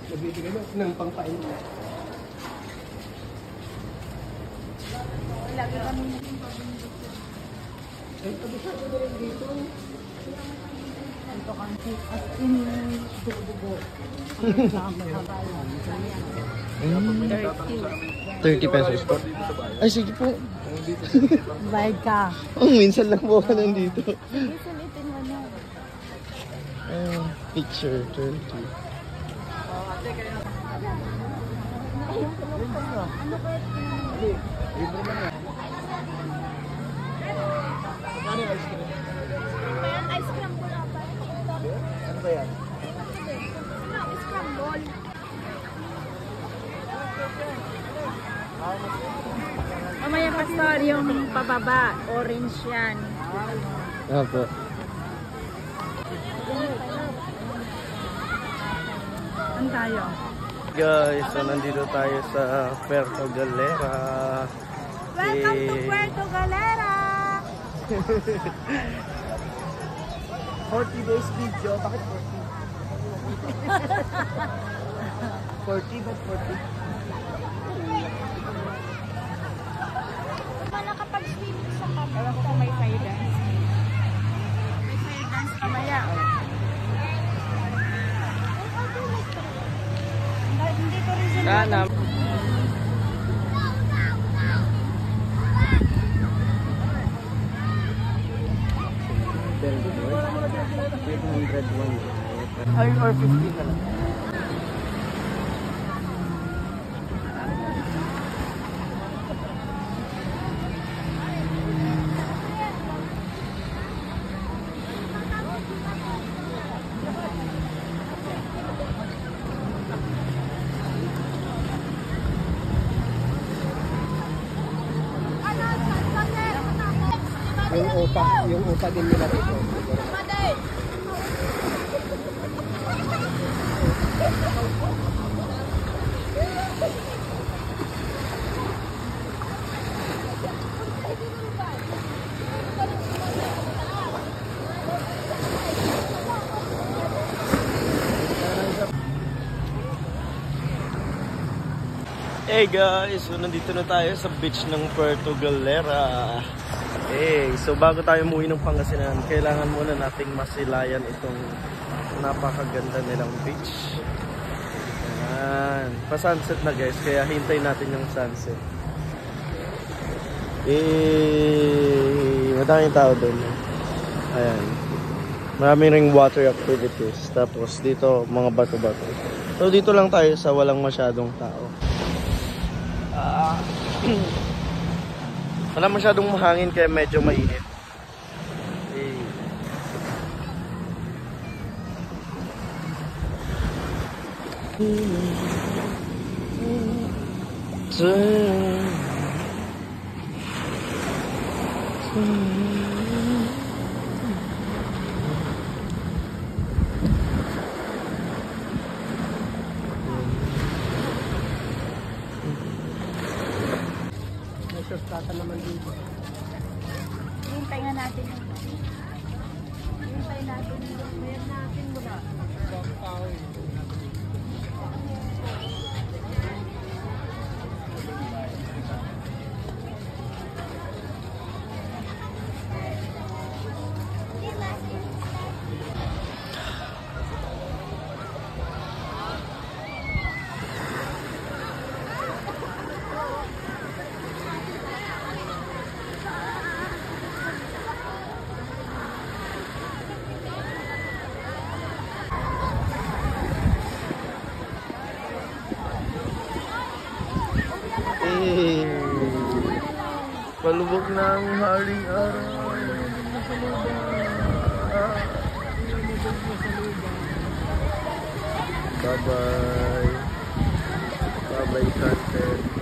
Nagbibigay mo ng pangpain mo. Lagi kami naging pabindot. Ay, pabisa ko na rin dito. Ito kasi as in dugo-dugo. 30 pesos po. Ay, sige po. Bayad ka. Oh, minsan lang po ka nandito. Minsan itin mo na. Picture 30. Ano kaya? Libre man yan. Magkano yung ice cream? Kaya ice cream po na ba? Ano ba yan? Ice cream ball. Mamaya pastor, yung pababa, orange yan. Opo. Ano tayo? Guys, so nandito tayo sa Puerto Galera. Welcome to Puerto Galera! 40 days video. Bakit 40? 40 ba 40? Nakapag-swimming sa cup. Alam ko kung may fire dance. May fire dance kamaya. Hindi ko rin sila. Sana. Ay, or 50 na lang. Yung upa din nila dito. Hey guys, so nandito na tayo sa beach ng Puerto Galera. Hey, so bago tayo umuwi ng Pangasinan, kailangan muna nating masilayan itong napakaganda nilang beach. Ayan, pa-sunset na guys, kaya hintay natin yung sunset. Madaming tao doon. Ayan, maraming ring water activities. Tapos dito mga bato-bato. So dito lang tayo sa walang masyadong tao. Wala masyadong mahangin kaya medyo mainit. Susplata naman dito. Hintay nga natin yung hintay natin yung mayroon natin muna. Palubog ng haring araw. Bye bye. Bye bye, sunset.